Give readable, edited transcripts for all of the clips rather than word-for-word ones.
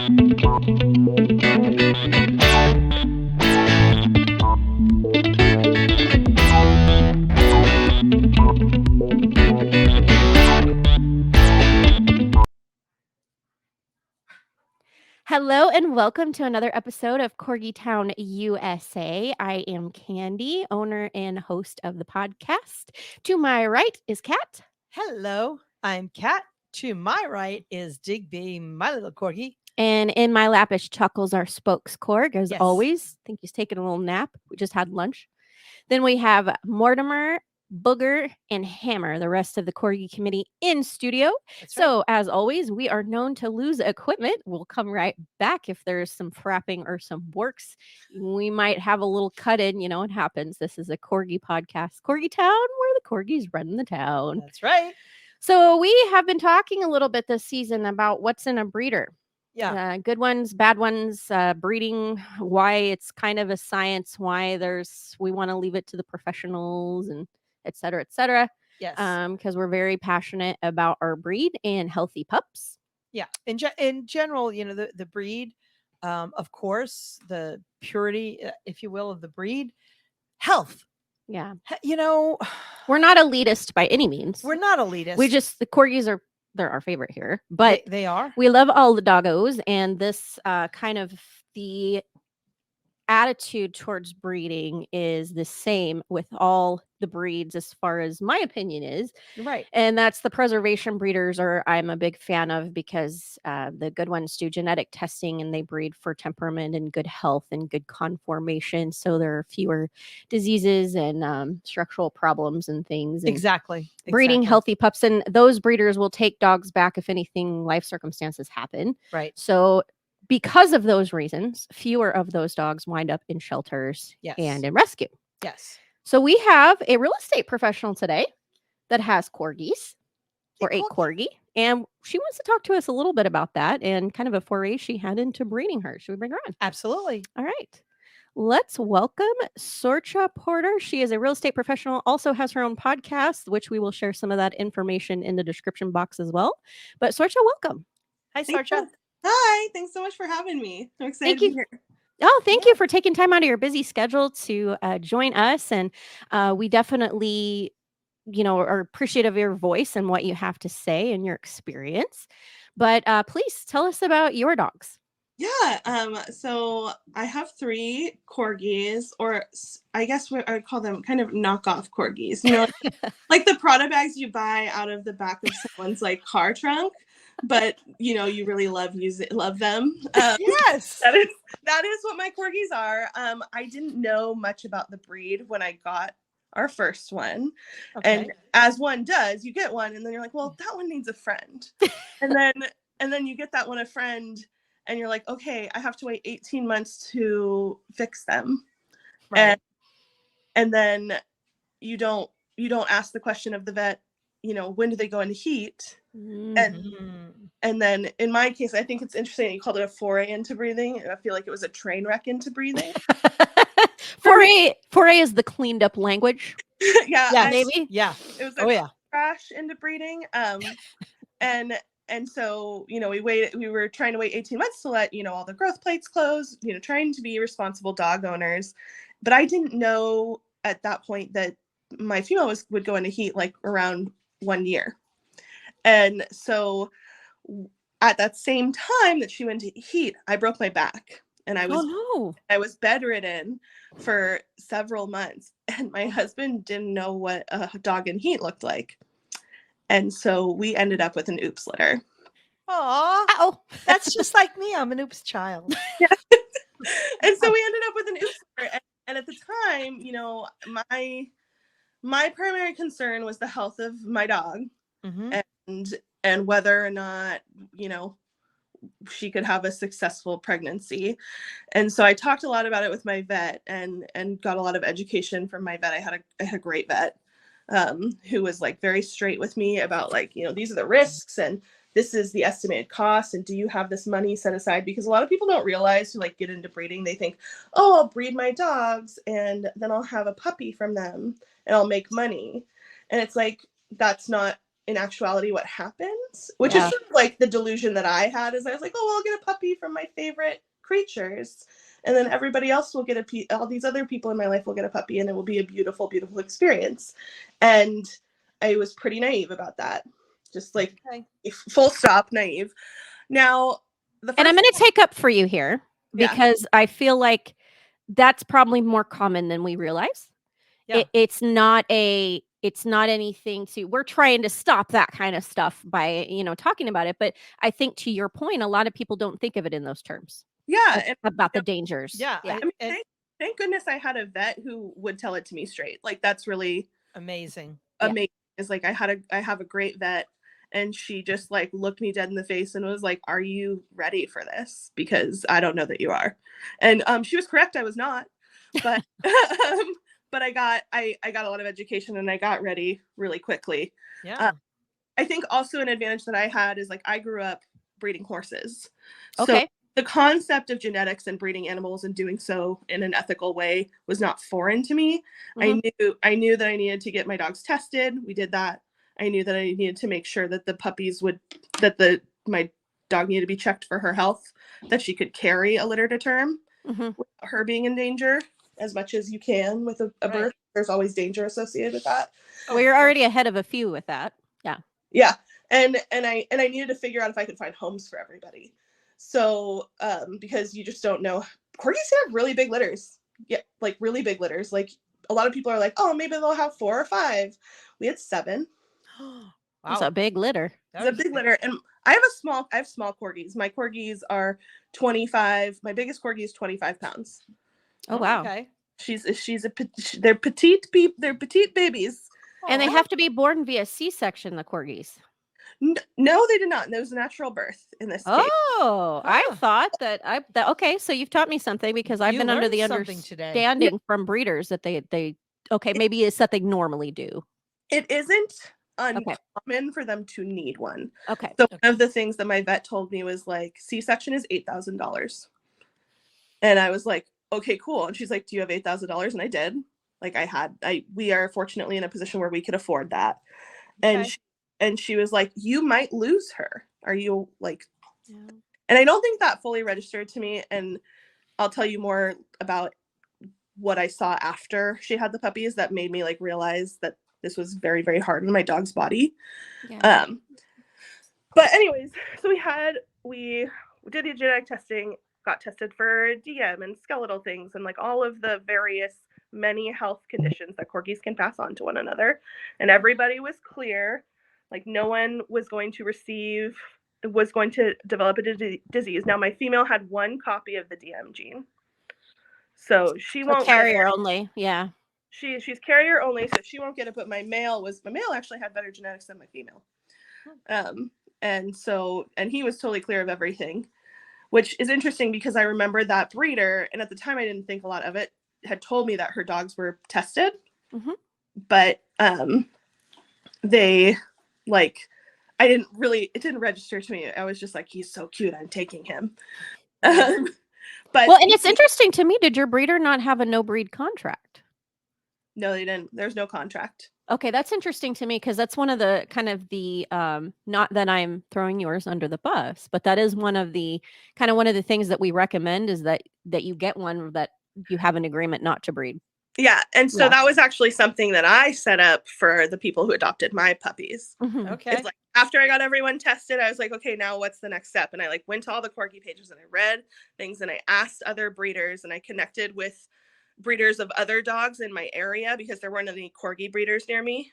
Hello and welcome to another episode of Corgi Town USA. I am Candy, owner and host of the podcast. To my right is Kat. Hello, I'm Kat. To my right is Digby, my little corgi. And in my lap is Chuckles, our spokes Corg, as Yes. always. I think he's taking a little nap. We just had lunch. Then we have Mortimer, Booger, and Hammer, the rest of the Corgi committee in studio. That's So, as always, we are known to lose equipment. We'll come right back if there's some frapping or some works. We might have a little cut in. You know, it happens. This is a Corgi podcast, Corgi Town, where the Corgis run the town. That's right. So, we have been talking a little bit this season about what's in a breeder. Yeah. Good ones, bad ones, breeding, why it's kind of a science, why we want to leave it to the professionals and et cetera, et cetera. Yes. Because we're very passionate about our breed and healthy pups. Yeah. In general, you know, the breed, of course, the purity, if you will, of the breed, health. Yeah. You know, We're not elitist by any means. we're not elitist. The corgis they're our favorite here, but they are. we love all the doggos, and this kind of the attitude towards breeding is the same with all the breeds as far as my opinion is, Right. and that's the preservation breeders I'm a big fan of because the good ones do genetic testing and they breed for temperament and good health and good conformation, so there are fewer diseases and structural problems and things, and Exactly. breeding healthy pups, and those breeders will take dogs back if anything life circumstances happen. Right. So because of those reasons, fewer of those dogs wind up in shelters Yes. and in rescue. Yes. So we have a real estate professional today that has corgis, or a corgi, and she wants to talk to us a little bit about that and kind of a foray she had into breeding her. Should we bring her on? Absolutely. All right. Let's welcome Sorcha Porter. She is a real estate professional, also has her own podcast, which we will share some of that information in the description box as well. But Sorcha, welcome. Hi, Sorcha. Hi, thanks so much for having me. I'm excited to be here. Oh, thank you for taking time out of your busy schedule to join us. And we definitely, are appreciative of your voice and what you have to say and your experience. But please tell us about your dogs. Yeah, so I have 3 corgis, or I guess what I would call them kind of knockoff corgis. You know, like the Prada bags you buy out of the back of someone's like car trunk. But you know, you really love them. Yes, that is what my corgis are. I didn't know much about the breed when I got our first one, and as one does, you get one, and then you're like, well, that one needs a friend, and then you get that one a friend, and you're like, okay, I have to wait 18 months to fix them, right. and then you don't ask the question of the vet, you know, when do they go into heat? And then in my case, I think it's interesting that you called it a foray into breathing. I feel like it was a train wreck into breathing. Foray is the cleaned up language. Maybe. Yeah. It was a crash into breeding. And so, you know, we were trying to wait 18 months to let, you know, all the growth plates close, you know, trying to be responsible dog owners. But I didn't know at that point that my female would go into heat like around 1 year. And so at that same time that she went to heat, I broke my back, and I was bedridden for several months, and my husband didn't know what a dog in heat looked like. And so we ended up with an oops litter. Oh, that's just like me. I'm an oops child. Yeah. And so we ended up with an oops litter. And at the time, you know, my primary concern was the health of my dog. And whether or not, you know, she could have a successful pregnancy. And so I talked a lot about it with my vet and got a lot of education from my vet. I had a great vet who was like very straight with me about like, you know, these are the risks and this is the estimated cost. And do you have this money set aside? Because a lot of people don't realize who like get into breeding. They think, oh, I'll breed my dogs and then I'll have a puppy from them and I'll make money. And it's like, that's not in actuality what happens, which Yeah. is sort of like the delusion that I had, is I was like, oh, well, I'll get a puppy from my favorite creatures, and then everybody else will get all these other people in my life will get a puppy, and it will be a beautiful, beautiful experience. And I was pretty naive about that. Just like full stop naive. Now, and I'm going to take up for you here because I feel like that's probably more common than we realize. Yeah. It's not anything we're trying to stop that kind of stuff by, talking about it. But I think, to your point, a lot of people don't think of it in those terms. Yeah. About the dangers. Yeah. I mean, thank goodness I had a vet who would tell it to me straight. Like, that's really amazing. It's like I have a great vet, and she just like looked me dead in the face and was like, are you ready for this? Because I don't know that you are. And she was correct, I was not. But but I got a lot of education, and I got ready really quickly. Yeah. I think also an advantage that I had is, like, I grew up breeding horses. Okay. So the concept of genetics and breeding animals and doing so in an ethical way was not foreign to me. Mm-hmm. I knew that I needed to get my dogs tested. We did that. I knew that I needed to make sure that the puppies my dog needed to be checked for her health, that she could carry a litter to term without her being in danger as much as you can with a birth. There's always danger associated with that. Well, you're already ahead of a few with that. Yeah. Yeah. And I needed to figure out if I could find homes for everybody. So, because you just don't know. Corgis have really big litters. Yeah, like really big litters. Like, a lot of people are like, oh, maybe they'll have 4 or 5. We had 7. Wow. That's a big litter. It's a big litter. And I have small corgis. My corgis are 25. My biggest corgi is 25 pounds. Oh, wow. Okay. They're petite babies. And they have to be born via C-section, the corgis. No, they did not. There was a natural birth in this case. Oh, I thought that okay, so you've taught me something, because I've been under the understanding from breeders that they maybe it's something normally do. It isn't uncommon for them to need one. Okay. So one of the things that my vet told me was, like, C-section is $8,000. And I was like, okay, cool. And she's like, do you have $8,000? And I did. Like, we are fortunately in a position where we could afford that. Okay. And she was like, you might lose her. Are you like, and I don't think that fully registered to me. And I'll tell you more about what I saw after she had the puppies that made me, like, realize that this was very, very hard on my dog's body. Yeah. But anyways, so we did the genetic testing, got tested for DM and skeletal things, and, like, all of the many health conditions that corgis can pass on to one another. And everybody was clear. Like, no one was going to develop a disease. Now, my female had 1 copy of the DM gene. So she won't carrier only. Yeah. She's carrier only, so she won't get it. But my male actually had better genetics than my female. And he was totally clear of everything, which is interesting because I remember that breeder, and at the time I didn't think a lot of it, had told me that her dogs were tested. Mm-hmm. But they, like, it didn't register to me. I was just like, he's so cute, I'm taking him. But and it's interesting to me, did your breeder not have a no breed contract? No, they didn't. There's no contract. Okay, that's interesting to me, because that's one of the kind of the not that I'm throwing yours under the bus, but that is one of the things that we recommend, is that you get one that you have an agreement not to breed. Yeah, and so that was actually something that I set up for the people who adopted my puppies. Mm-hmm. Okay. It's like, after I got everyone tested, I was like, okay, now what's the next step? And I, like, went to all the corgi pages and I read things, and I asked other breeders, and I connected with breeders of other dogs in my area because there weren't any corgi breeders near me,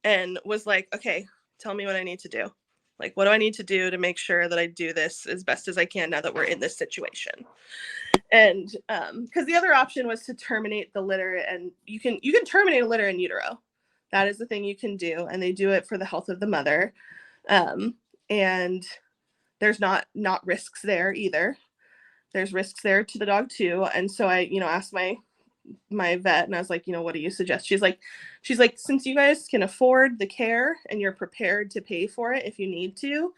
and was like, okay, tell me what I need to do. Like, what do I need to do to make sure that I do this as best as I can now that we're in this situation? And because the other option was to terminate the litter, and you can terminate a litter in utero. That is the thing you can do, and they do it for the health of the mother. And there's not risks there either. There's risks there to the dog too. And so I, asked my vet, and I was like, what do you suggest? She's like, since you guys can afford the care and you're prepared to pay for it if you need to,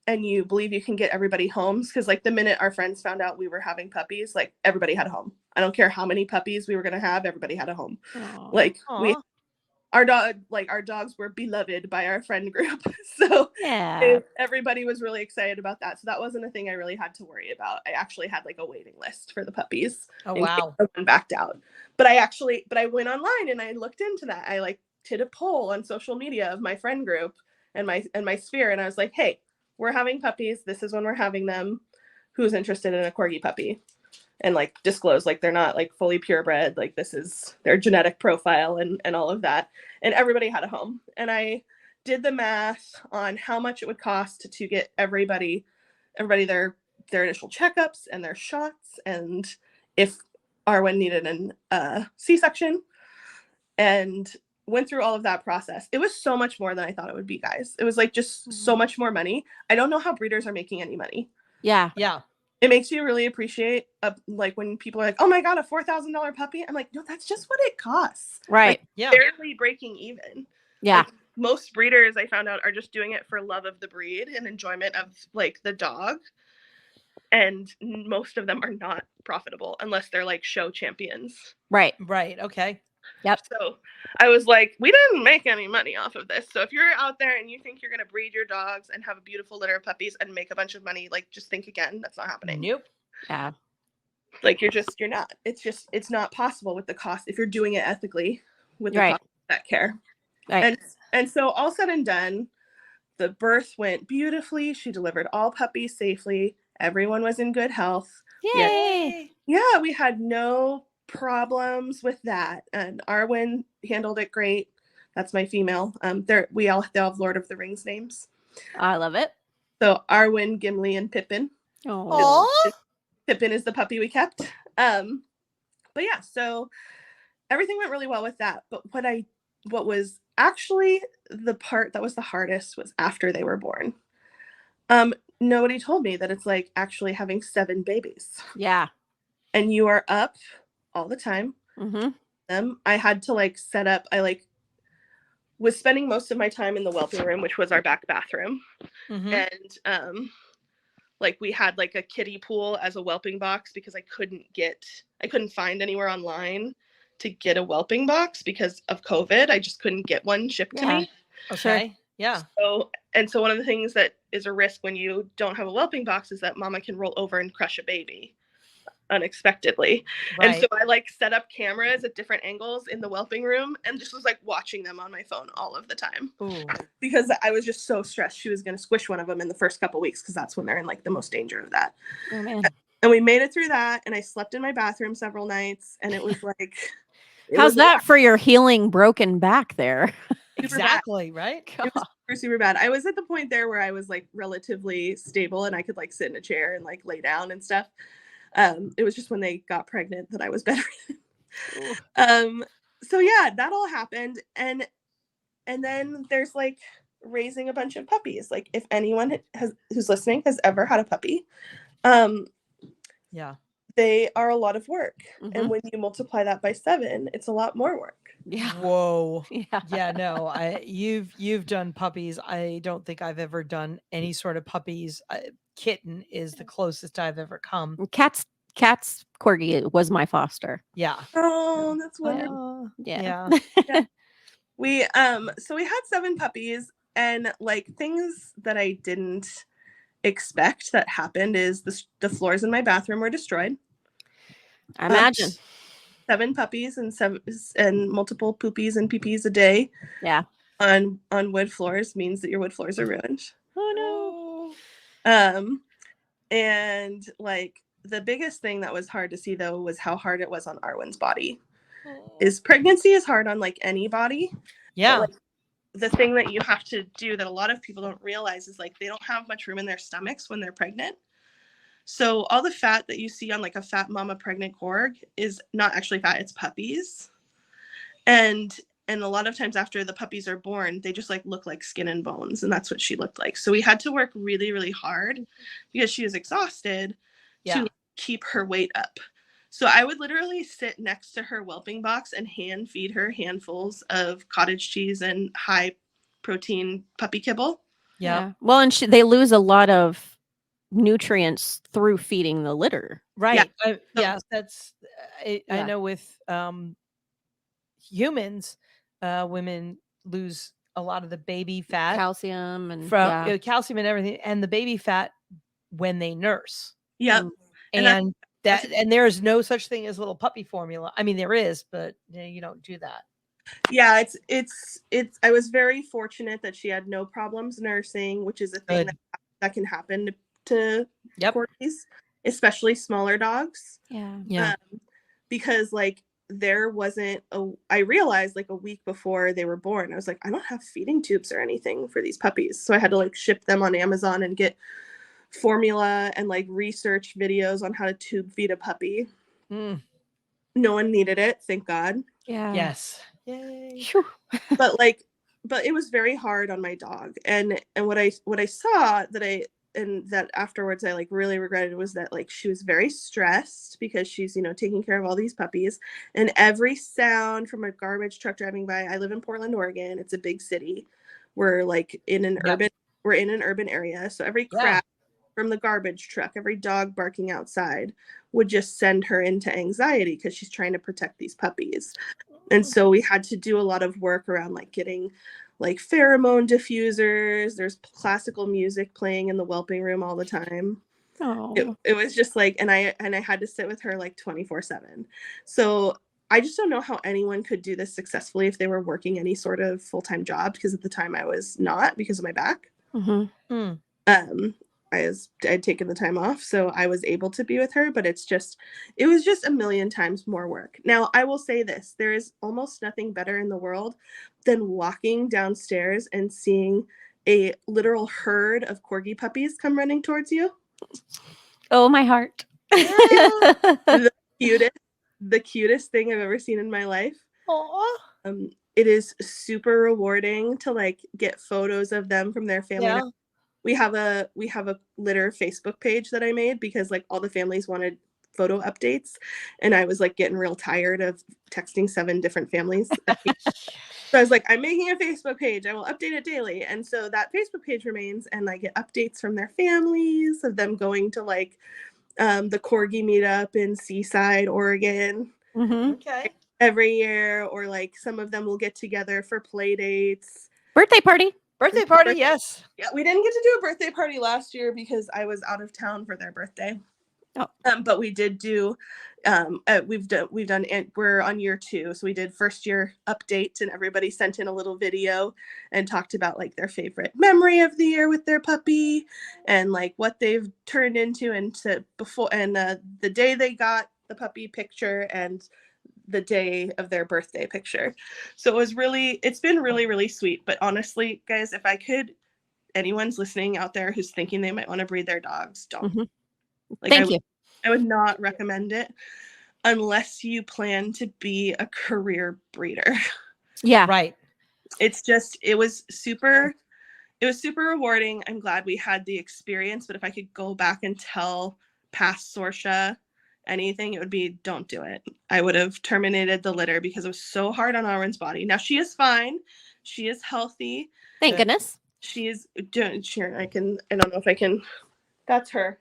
and you believe you can get everybody homes, because, like, the minute our friends found out we were having puppies, like, everybody had a home. I don't care how many puppies we were going to have, everybody had a home. Aww. Like, our dogs were beloved by our friend group. So Yeah. everybody was really excited about that. So that wasn't a thing I really had to worry about. I actually had like a waiting list for the puppies. Oh, in case wow. someone backed out. But I went online and I looked into that. I like did a poll on social media of my friend group and my sphere. And I was like, hey, we're having puppies. This is when we're having them. Who's interested in a Corgi puppy? And like disclose like they're not like fully purebred, like this is their genetic profile and all of that. And everybody had a home. And I did the math on how much it would cost to get everybody their initial checkups and their shots, and if Arwen needed an C-section, and went through all of that process. It was so much more than I thought it would be, guys. It was like just so much more money. I don't know how breeders are making any money. Yeah. It makes you really appreciate like when people are like, oh my God, a $4,000 puppy. I'm like, no, that's just what it costs. Right. Like, barely breaking even. Yeah. Like, most breeders I found out are just doing it for love of the breed and enjoyment of like the dog. And most of them are not profitable unless they're like show champions. Right. Okay. Yep. So I was like, we didn't make any money off of this. So if you're out there and you think you're going to breed your dogs and have a beautiful litter of puppies and make a bunch of money, like just think again. That's not happening. Nope. Yeah. Like you're not. It's not possible with the cost if you're doing it ethically with the cost of that care. Right. And so all said and done, the birth went beautifully. She delivered all puppies safely. Everyone was in good health. Yay. Yeah, we had no problems with that. And Arwen handled it great. That's my female. They all have Lord of the Rings names. I love it. So Arwen, Gimli, and Pippin. Oh. Pippin is the puppy we kept. But yeah, so everything went really well with that. But what was actually the part that was the hardest was after they were born. Nobody told me that it's like actually having 7 babies. Yeah. And you are up all the time. Mm-hmm. I had to like set up, I was spending most of my time in the whelping room, which was our back bathroom. Mm-hmm. And we had like a kiddie pool as a whelping box because I couldn't find anywhere online to get a whelping box because of COVID. I just couldn't get one shipped to me. Okay. Yeah. So one of the things that is a risk when you don't have a whelping box is that mama can roll over and crush a baby unexpectedly. Right. And so I set up cameras at different angles in the whelping room and just was watching them on my phone all of the time. Ooh. Because I was just so stressed she was going to squish one of them in the first couple weeks because that's when they're in the most danger of that. Oh man. And we made it through that, and I slept in my bathroom several nights, and it was how's that for your healing broken back there? Exactly. Right. It was super bad. I was at the point there where I was relatively stable and I could sit in a chair and lay down and stuff. It was just when they got pregnant that I was bedridden. So yeah, that all happened. And then there's raising a bunch of puppies. If anyone who's listening has ever had a puppy, yeah, they are a lot of work. Mm-hmm. And when you multiply that by 7, it's a lot more work. Yeah. Whoa. Yeah. Yeah. No, you've done puppies. I don't think I've ever done any sort of puppies. Kitten is the closest I've ever come. Cat's Corgi was my foster. Yeah. Oh, that's wonderful. Yeah. Yeah. We so we had 7 puppies, and things that I didn't expect that happened is the floors in my bathroom were destroyed. I imagine 7 puppies and multiple poopies and peepees a day. Yeah. On wood floors means that your wood floors are ruined. Oh no. And the biggest thing that was hard to see though was how hard it was on Arwen's body. Pregnancy is hard on any body. Yeah. But, the thing that you have to do that a lot of people don't realize is they don't have much room in their stomachs when they're pregnant. So all the fat that you see on a fat mama pregnant Korg is not actually fat, it's puppies. And a lot of times after the puppies are born, they just look like skin and bones, and that's what she looked like. So we had to work really, really hard because she was exhausted to keep her weight up. So I would literally sit next to her whelping box and hand feed her handfuls of cottage cheese and high protein puppy kibble. Yeah. Well, and they lose a lot of nutrients through feeding the litter. Right. Yeah. That's I know with humans, women lose a lot of the baby fat calcium and from calcium and everything, and the baby fat when they nurse. Yep. And there is no such thing as little puppy formula. I mean, there is, but you don't do that. Yeah, it's I was very fortunate that she had no problems nursing, which is a thing that can happen to corgis, especially smaller dogs. Yeah. Because like there wasn't I realized like a week before they were born, I was like, I don't have feeding tubes or anything for these puppies. So I had to like ship them on Amazon and get formula and like research videos on how to tube feed a puppy. No one needed it, thank God. Yeah. Yes. Yay. but it was very hard on my dog. And what I saw that afterwards I like really regretted was that like she was very stressed because she's, taking care of all these puppies, and every sound from a garbage truck driving by. I live in Portland, Oregon. It's a big city. We're like in an urban area. So every crap from the garbage truck, every dog barking outside would just send her into anxiety because she's trying to protect these puppies. And so we had to do a lot of work around like getting like pheromone diffusers. There's classical music playing in the whelping room all the time. It was just like, and I had to sit with her like 24/7. So I just don't know how anyone could do this successfully if they were working any sort of full-time job, because at the time I was not, because of my back. I'd taken the time off, so I was able to be with her, but it was just a million times more work. Now, I will say this, there is almost nothing better in the world than walking downstairs and seeing a literal herd of corgi puppies come running towards you. Oh, my heart. the cutest thing I've ever seen in my life. It is super rewarding to like get photos of them from their family. We have a litter Facebook page that I made because like all the families wanted photo updates, and I was like getting real tired of texting 7 different families. So I was like, I'm making a Facebook page. I will update it daily. And so that Facebook page remains, and I get updates from their families of them going to like the Corgi meetup in Seaside, Oregon. Every year, or like some of them will get together for play dates. Birthday party, yes. Yeah, we didn't get to do a birthday party last year because I was out of town for their birthday. But we did do we're on year 2, so we did first year update, and everybody sent in a little video and talked about like their favorite memory of the year with their puppy and like what they've turned into before, and the day they got the puppy picture and the day of their birthday picture. So it's been really, really sweet. But honestly, guys, if anyone's listening out there who's thinking they might want to breed their dogs, don't. I would not recommend it unless you plan to be a career breeder. Yeah. Right. It was super rewarding. I'm glad we had the experience, but if I could go back and tell past Sorcha anything, it would be, don't do it. I would have terminated the litter because it was so hard on Arwen's body. Now she is fine. She is healthy. Thank goodness. She is doing, sure, I don't know if I can, that's her.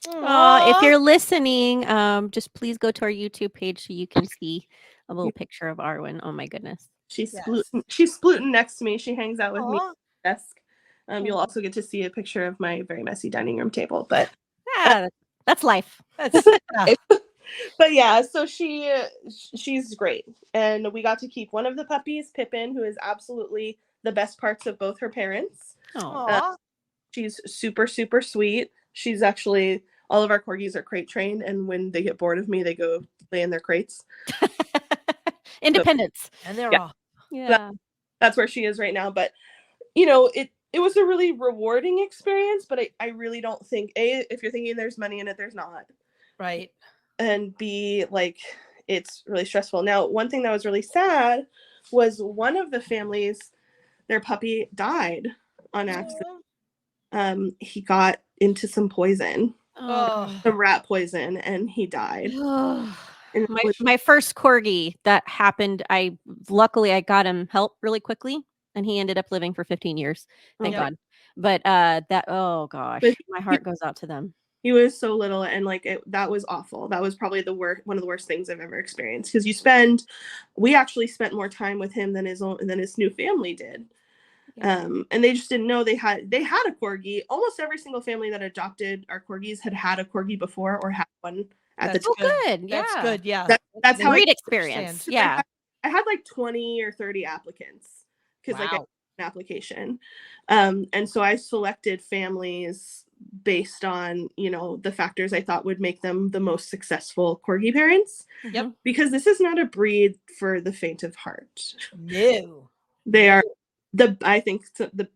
If you're listening, just please go to our YouTube page so you can see a little picture of Arwen. Oh my goodness. She's splooting next to me. She hangs out with me at the desk. You'll also get to see a picture of my very messy dining room table, but that's life. But yeah, so she's great. And we got to keep one of the puppies, Pippin, who is absolutely the best parts of both her parents. She's super, super sweet. She's actually, all of our corgis are crate trained, and when they get bored of me, they go lay in their crates. Independence. And they're off. Yeah. That's where she is right now. But it was a really rewarding experience, but I really don't think, A, if you're thinking there's money in it, there's not. Right. And B, like, it's really stressful. Now, one thing that was really sad was one of the families, their puppy died on accident. He got into some poison, some rat poison, and he died. My first corgi that happened, luckily I got him help really quickly, and he ended up living for 15 years. Thank God. But oh gosh, my heart goes out to them. He was so little, and like that was awful. That was probably one of the worst things I've ever experienced, because we actually spent more time with him than his new family did. Yeah. And they just didn't know they had a corgi. Almost every single family that adopted our corgis had a corgi before or had one at the time. Good. Yeah. That's good. Yeah. That's how Breed experience. Yeah. I had like 20 or 30 applicants, because like I Wow. an application. And so I selected families based on, the factors I thought would make them the most successful corgi parents. Yep. Because this is not a breed for the faint of heart. No. They are I think the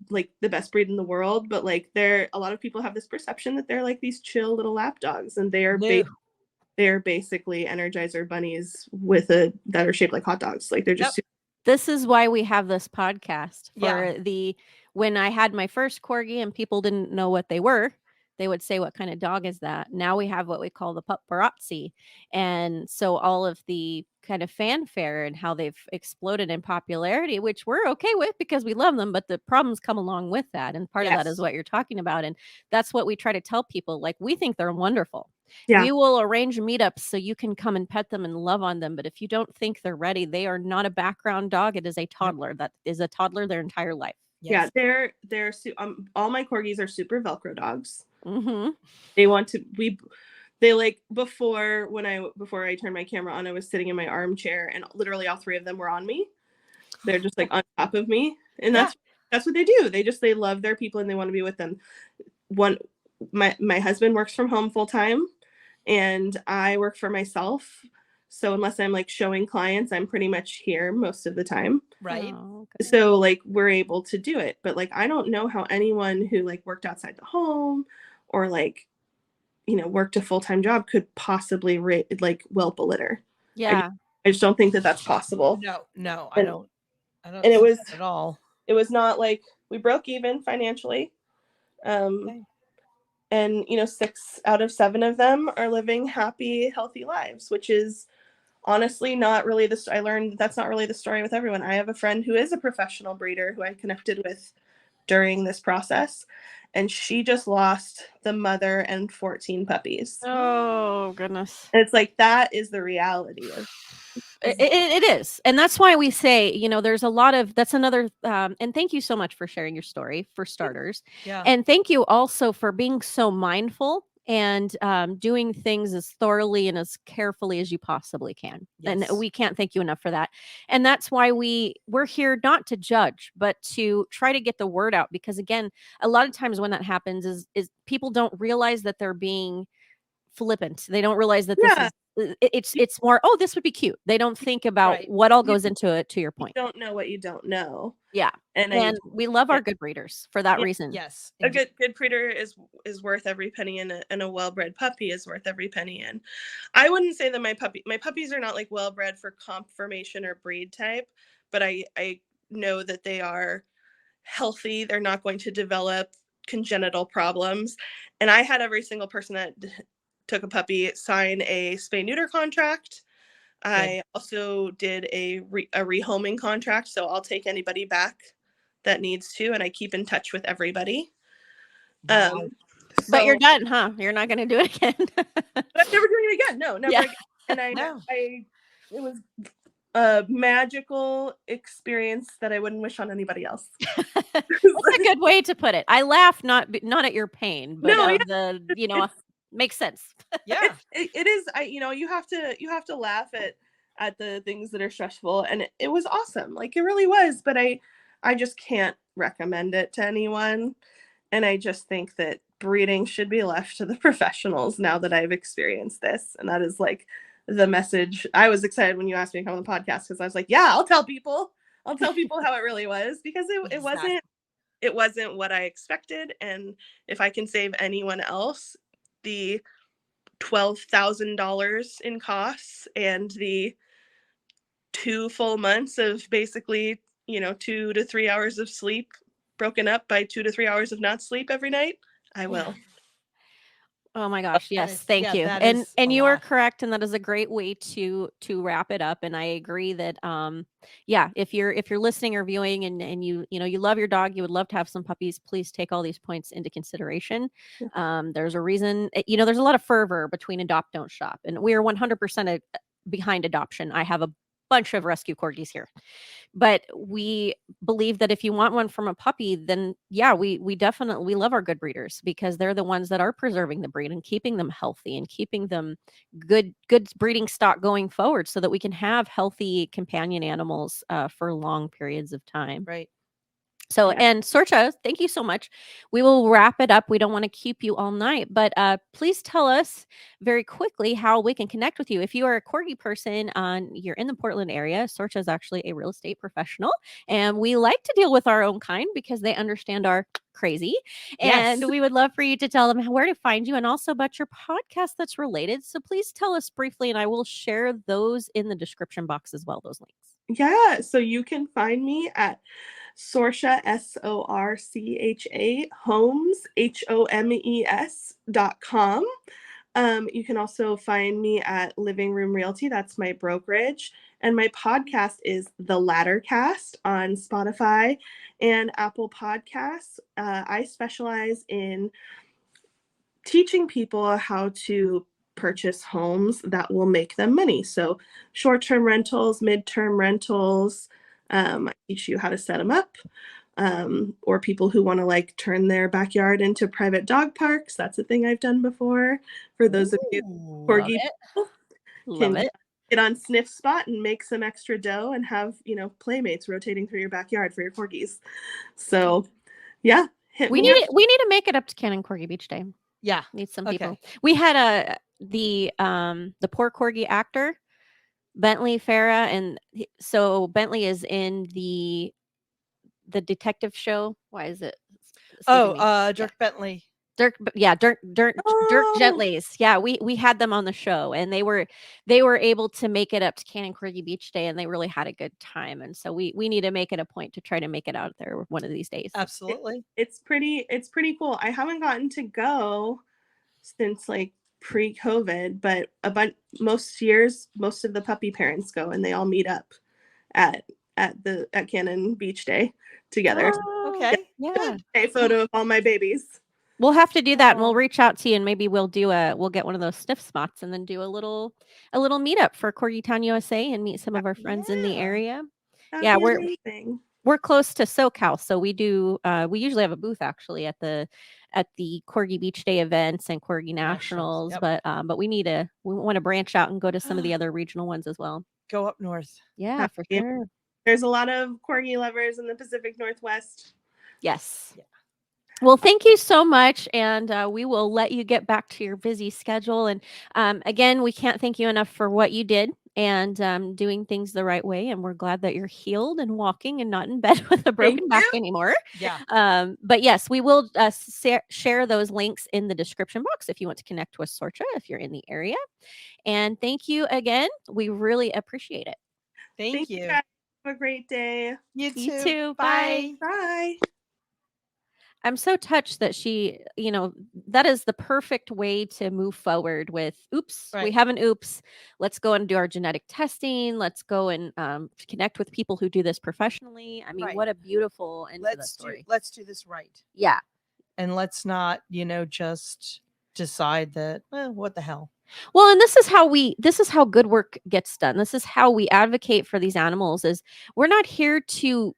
best breed in the world, but like a lot of people have this perception that they're like these chill little lap dogs, and they are basically Energizer bunnies that are shaped like hot dogs. Like they're just This is why we have this podcast when I had my first corgi and people didn't know what they were, they would say, what kind of dog is that? Now we have what we call the paparazzi. And so all of the kind of fanfare and how they've exploded in popularity, which we're okay with because we love them, but the problems come along with that. And part of that is what you're talking about. And that's what we try to tell people. Like, we think they're wonderful. Yeah. We will arrange meetups so you can come and pet them and love on them. But if you don't think they're ready, they are not a background dog. It is a toddler. That is a toddler their entire life. Yes. Yeah, they're all my corgis are super Velcro dogs. Mm-hmm. They like before I turned my camera on, I was sitting in my armchair and literally all three of them were on me. They're just like on top of me, and that's what they do. They love their people and they want to be with them. My husband works from home full time, and I work for myself. So unless I'm like showing clients, I'm pretty much here most of the time. Right. Oh, okay. So like we're able to do it. But like I don't know how anyone who like worked outside the home or like, worked a full-time job could possibly whelp a litter. Yeah. I just don't think that that's possible. No, I don't. And it was at all. It was not like we broke even financially. And 6 out of 7 of them are living happy, healthy lives, which is honestly not really I learned that's not really the story with everyone. I have a friend who is a professional breeder who I connected with during this process, and she just lost the mother and 14 puppies. Oh, goodness. And it's like, that is the reality of it is. And that's why we say, there's a lot of, that's another, and thank you so much for sharing your story, for starters. Yeah. And thank you also for being so mindful and doing things as thoroughly and as carefully as you possibly can. Yes. And we can't thank you enough for that. And that's why we're here not to judge, but to try to get the word out. Because again, a lot of times when that happens is people don't realize that they're being flippant. They don't realize that this is it's more, oh, this would be cute. They don't think about what all goes into it, to your point. You don't know what you don't know. Yeah. And we love our good breeders for that reason. Yes. A good breeder is worth every penny, and a well-bred puppy is worth every penny. And I wouldn't say that my puppies are not like well-bred for conformation or breed type, but I know that they are healthy. They're not going to develop congenital problems. And I had every single person that took a puppy sign a spay-neuter contract. Good. I also did a rehoming contract, so I'll take anybody back that needs to, and I keep in touch with everybody. Wow. But you're done, huh? You're not going to do it again. But I'm never doing it again. No, never again. And it was a magical experience that I wouldn't wish on anybody else. That's a good way to put it. I laugh not at your pain, but makes sense. Yeah, it is. You have to laugh at the things that are stressful, and it was awesome. Like, it really was. But I just can't recommend it to anyone, and I just think that breeding should be left to the professionals now that I've experienced this. And that is like the message. I was excited when you asked me to come on the podcast, because I was like, yeah, I'll tell people how it really was, because it wasn't what I expected. And if I can save anyone else the $12,000 in costs and the 2 full months of basically 2 to 3 hours of sleep broken up by 2 to 3 hours of not sleep every night, I will. Oh my gosh, yes, is- thank yeah, you. that And is a you are lot. correct, and that is a great way to wrap it up. And I agree that yeah, if you're listening or viewing and you know you love your dog, you would love to have some puppies, please take all these points into consideration. Yeah. There's a reason, you know, there's a lot of fervor between adopt don't shop, and we are 100% behind adoption. I have a bunch of rescue corgis here. But we believe that if you want one from a puppy, then yeah, we definitely we love our good breeders because they're the ones that are preserving the breed and keeping them healthy and keeping them good breeding stock going forward so that we can have healthy companion animals for long periods of time. Right. So, Yeah. and Sorcha, thank you so much. We will wrap it up. We don't want to keep you all night, but please tell us very quickly how we can connect with you. If you are a corgi person, you're in the Portland area, Sorcha is actually a real estate professional, and we like to deal with our own kind because they understand our crazy. Yes. And we would love for you to tell them where to find you and also about your podcast that's related. So please tell us briefly, and I will share those in the description box as well, those links. Yeah, so you can find me at Sorcha, Sorcha, Homes, HOMES.com. You can also find me at Living Room Realty. That's my brokerage. And my podcast is The Ladder Cast on Spotify and Apple Podcasts. I specialize in teaching people how to purchase homes that will make them money. So, short term rentals, mid-term rentals. I teach you how to set them up. Or people who want to like turn their backyard into private dog parks. That's a thing I've done before. For those of you Ooh. Love corgi it. people Love can it. get on Sniff Spot and make some extra dough and have, playmates rotating through your backyard for your corgis. So, yeah, hit We me up. need to make it up to Cannon Corgi Beach Day. Yeah. Need some Okay. people. We had the poor corgi actor Bentley Farah, and so Bentley is in the detective show. Why is it escaping me? Yeah. Dirk Bentley. Dirk Oh, Gently's. Yeah, we had them on the show, and they were able to make it up to Cannon Corgi Beach Day, and they really had a good time. And so we need to make it a point to try to make it out there one of these days. Absolutely. it's pretty cool. I haven't gotten to go since like pre-COVID, but most years, most of the puppy parents go and they all meet up at at Cannon Beach Day together. Oh, Okay. yeah. A photo of all my babies. We'll have to do that, and we'll Oh. reach out to you, and maybe we'll get one of those sniff spots, and then do a little meetup for Corgi Town USA, and meet some of our friends in the Yeah. area. That'd Yeah, be we're amazing. close to SoCal, so we do. We usually have a booth actually at the Corgi Beach Day events and Corgi Nationals, Yep. but we want to branch out and go to some of the other regional ones as well. Go up north. Yeah, That'd for be- sure. There's a lot of corgi lovers in the Pacific Northwest. Yes. Yeah. Well, thank you so much, and we will let you get back to your busy schedule. And again, we can't thank you enough for what you did and doing things the right way. And we're glad that you're healed and walking and not in bed with a broken back anymore. Yeah. But yes, we will share those links in the description box if you want to connect with Sorcha if you're in the area. And thank you again. We really appreciate it. Thank you. Guys. Have a great day. You You too. too. Bye. Bye. I'm so touched that she, that is the perfect way to move forward with, oops, we Right. have an oops. Let's go and do our genetic testing. Let's go and connect with people who do this professionally. I mean, Right. what a beautiful end to the story. Let's do this right. Yeah. And let's not, just decide that, what the hell. Well, and this is how good work gets done. This is how we advocate for these animals is we're not here to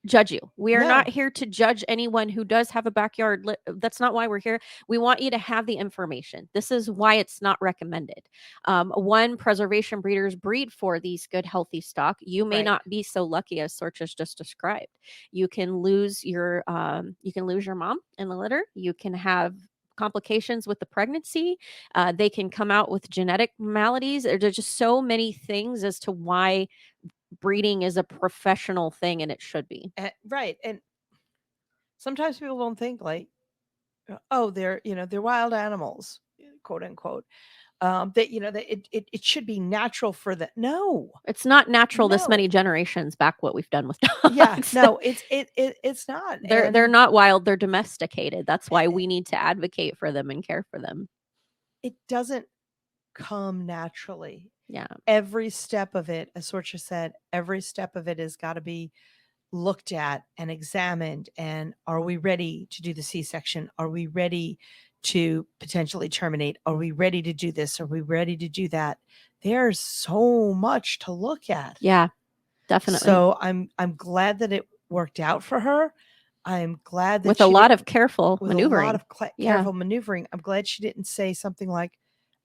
judge you. We are No. not here to judge anyone who does have a backyard. That's not why we're here. We want you to have the information. This is why it's not recommended. One, preservation breeders breed for these good, healthy stock. You may Right. not be so lucky as Sorcha's just described. You can lose your mom in the litter. You can have complications with the pregnancy. They can come out with genetic maladies. There's just so many things as to why breeding is a professional thing, and it should be. Right. And sometimes people don't think like, oh, they're wild animals, quote unquote. that that it should be natural for the no. It's not natural this No. many generations back what we've done with dogs. Yeah, no, it's not. They're And not wild, they're domesticated. That's why we need to advocate for them and care for them. it doesn't come naturally. Yeah. Every step of it, as Sorcha said, every step of it has got to be looked at and examined. And are we ready to do the C-section? Are we ready to potentially terminate? Are we ready to do this? Are we ready to do that? There's so much to look at. Yeah, definitely. So I'm glad that it worked out for her. I'm glad that with a she lot didn't- of careful with maneuvering. a lot of Yeah. careful maneuvering. I'm glad she didn't say something like,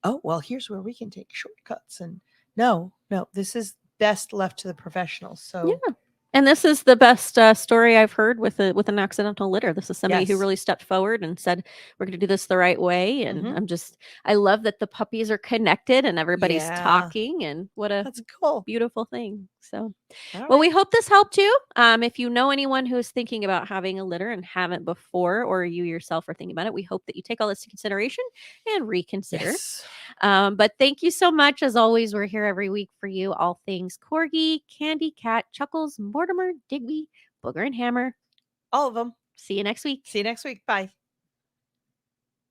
"Oh, well, here's where we can take shortcuts." And no, this is best left to the professionals. So Yeah. And this is the best story I've heard with an accidental litter. This is somebody who Yes. really stepped forward and said, we're going to do this the right way. And Mhm. I love that the puppies are connected and everybody's Yeah. talking, and what a that's cool. beautiful thing. So, All well, we right. hope this helped you. If you know anyone who's thinking about having a litter and haven't before, or you yourself are thinking about it, we hope that you take all this into consideration and reconsider. Yes. But thank you so much. As always, we're here every week for you. All things Corgi, Candy, Cat, Chuckles, Mortimer, Digby, Booger, and Hammer. All of them. See you next week. See you next week. Bye.